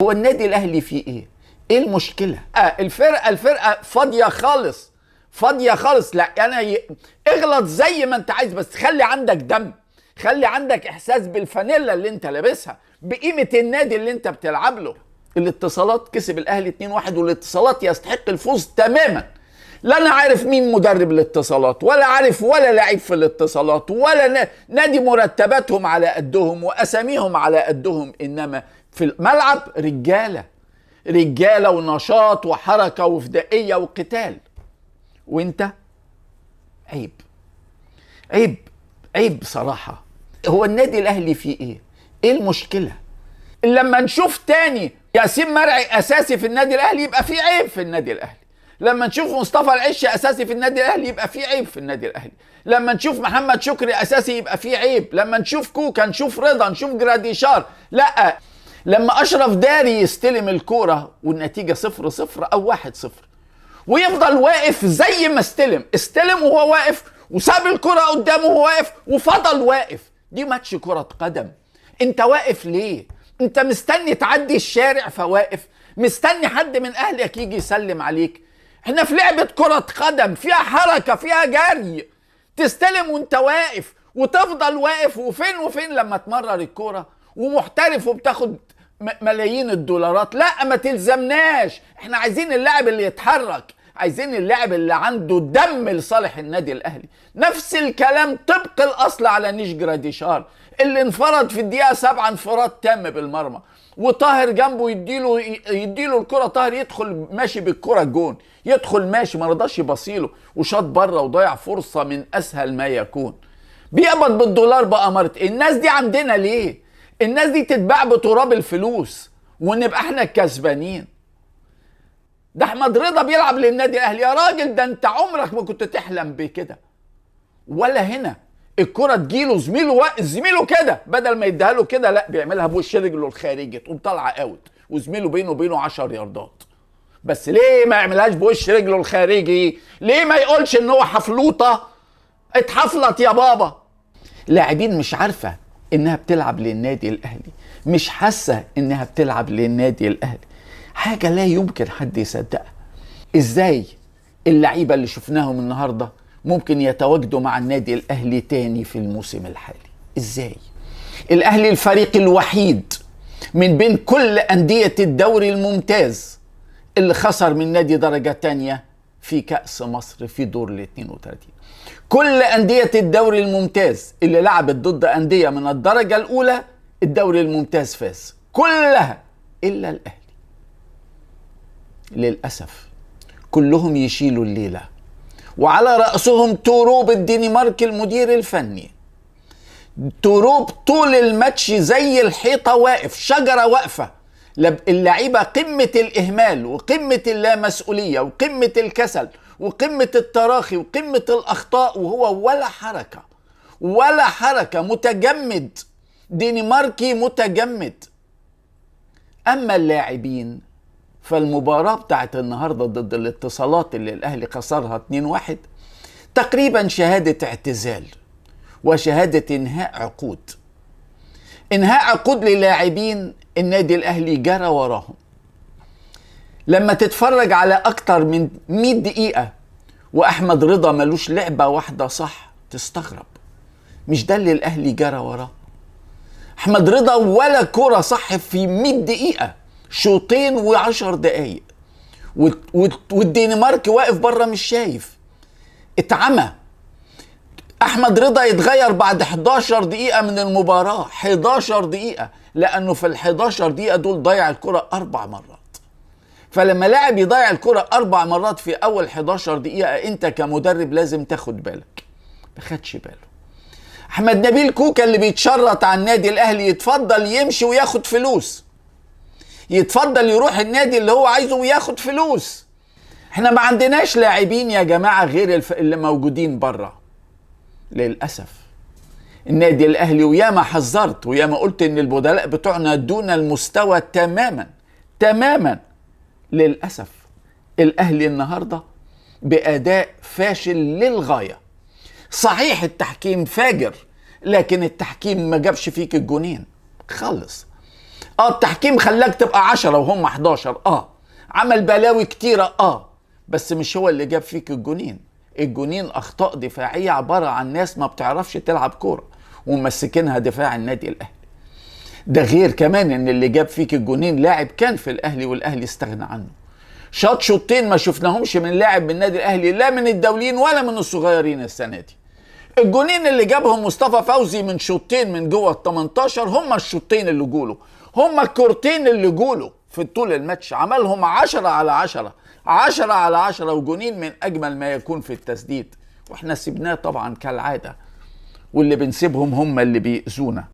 هو النادي الاهلي فيه ايه؟ ايه المشكله؟ الفرقه فاضيه خالص، فاضيه خالص. لا اغلط زي ما انت عايز، بس خلي عندك دم، خلي عندك احساس بالفانيلا اللي انت لابسها، بقيمه النادي اللي انت بتلعب له. الاتصالات كسب الاهلي 2-1 والاتصالات يستحق الفوز تماما. لا انا عارف مين مدرب الاتصالات، ولا عارف ولا لعيب في الاتصالات، ولا نادي مرتباتهم على قدهم واساميهم على قدهم، انما في الملعب رجاله ونشاط وحركه وفدائيه وقتال. وانت عيب عيب عيب بصراحه. هو النادي الاهلي فيه ايه؟ ايه المشكله؟ لما نشوف تاني ياسين مرعي اساسي في النادي الاهلي يبقى فيه عيب في النادي الاهلي. لما نشوف مصطفى العش اساسي في النادي الاهلي يبقى فيه عيب في النادي الاهلي. لما نشوف محمد شكري اساسي يبقى فيه عيب. لما نشوف كوكا، نشوف رضا، نشوف جراديشار. لا، لما اشرف داري يستلم الكوره والنتيجه 0-0 او 1-0 ويفضل واقف زي ما استلم وهو واقف، وساب الكرة قدامه وهو واقف وفضل واقف. دي ماتش كرة قدم. انت واقف ليه؟ انت مستني تعدي الشارع فواقف؟ مستني حد من اهلك يجي يسلم عليك؟ احنا في لعبة كرة قدم فيها حركة، فيها جري. تستلم وانت واقف وتفضل واقف، وفين لما تمرر الكرة ومحترف وبتاخد ملايين الدولارات؟ لا، ما تلزمناش. احنا عايزين اللاعب اللي يتحرك، عايزين اللاعب اللي عنده دم لصالح النادي الاهلي. نفس الكلام طبق الاصل على نيش جراديشار اللي انفرد في الدقيقه 7 انفراد تام بالمرمى، وطاهر جنبه يديله الكره، طاهر يدخل ماشي بالكره الجون، يدخل ماشي، ما رضاش يبصيله وشاط بره وضيع فرصه من اسهل ما يكون. بيقبض بالدولار بأمارة. الناس دي عندنا ليه؟ الناس دي تتباع بتراب الفلوس ونبقى احنا الكسبانين. ده احمد رضا بيلعب للنادي الاهلي يا راجل، ده انت عمرك ما كنت تحلم بكده. ولا هنا الكرة تجيله زميله كده، بدل ما يديها له كده لا بيعملها بوش رجله الخارجي تقوم طالعه اوت، وزميله بينه وبينه 10 ياردات. بس ليه ما يعملهاش بوش رجله الخارجي؟ ليه ما يقولش ان هو حفلوطه؟ اتحفلت يا بابا. لاعبين مش عارفه انها بتلعب للنادي الاهلي، مش حاسه انها بتلعب للنادي الاهلي. حاجه لا يمكن حد يصدقها. ازاي اللعيبه اللي شفناهم النهارده ممكن يتواجدوا مع النادي الاهلي تاني في الموسم الحالي؟ ازاي؟ الاهلي الفريق الوحيد من بين كل انديه الدوري الممتاز اللي خسر من نادي درجه تانيه في كأس مصر في دور ال 32. كل أندية الدوري الممتاز اللي لعبت ضد أندية من الدرجة الأولى الدوري الممتاز فاز كلها إلا الأهلي. للأسف كلهم يشيلوا الليلة، وعلى رأسهم توروب الدنمارك المدير الفني. توروب طول الماتش زي الحيطة واقف، شجرة واقفة. اللعيبة قمة الإهمال وقمة اللامسؤولية وقمة الكسل وقمة التراخي وقمة الأخطاء، وهو ولا حركة متجمد، دنماركي متجمد. أما اللاعبين فالمباراة بتاعت النهاردة ضد الاتصالات اللي الأهلي خسرها 2-1 تقريبا شهادة اعتزال وشهادة إنهاء عقود للاعبين النادي الأهلي جرى وراهم. لما تتفرج على أكتر من 100 دقيقة وأحمد رضا ملوش لعبة واحدة صح تستغرب. مش ده اللي الأهلي جرى وراه؟ أحمد رضا ولا كرة صح في 100 دقيقة، شوطين و10 دقايق، والدنمارك واقف بره مش شايف، اتعمى. أحمد رضا يتغير بعد 11 دقيقة من المباراة، 11 دقيقة، لأنه في ال11 دقيقة دول ضيع الكرة 4 مرات. فلما لاعب يضيع الكرة 4 مرات في أول 11 دقيقة أنت كمدرب لازم تاخد بالك. ما خدش باله. أحمد نبيل كوكا اللي بيتشرط على النادي الأهلي يتفضل يمشي وياخد فلوس، يتفضل يروح النادي اللي هو عايزه وياخد فلوس. احنا ما عندناش لاعبين يا جماعة غير اللي موجودين بره. للأسف النادي الأهلي، وياما حذرت وياما قلت إن البدلاء بتوعنا دون المستوى تماما. للأسف الأهلي النهاردة بأداء فاشل للغاية. صحيح التحكيم فاجر، لكن التحكيم ما جابش فيك الجونين خالص. التحكيم خلاك تبقى 10 وهم 11. عمل بلاوي كتيرة. بس مش هو اللي جاب فيك الجونين. الجونين اخطاء دفاعية عبارة عن ناس ما بتعرفش تلعب كورة ومسكينها دفاع النادي الاهلي. ده غير كمان ان اللي جاب فيك الجونين لاعب كان في الاهلي والاهلي استغنى عنه. شوطين ما شفناهمش من لاعب من النادي الاهلي، لا من الدوليين ولا من الصغيرين السنة دي. الجونين اللي جابهم مصطفى فوزي من شوطين من جوه ال 18 هم الشوطين اللي جوله، هم الكورتين اللي جوله في طول الماتش. عملهم 10 على 10 10 على 10 وجونين من اجمل ما يكون في التسديد. واحنا سيبناه طبعا كالعاده، واللي بنسيبهم هم اللي بيأذونا.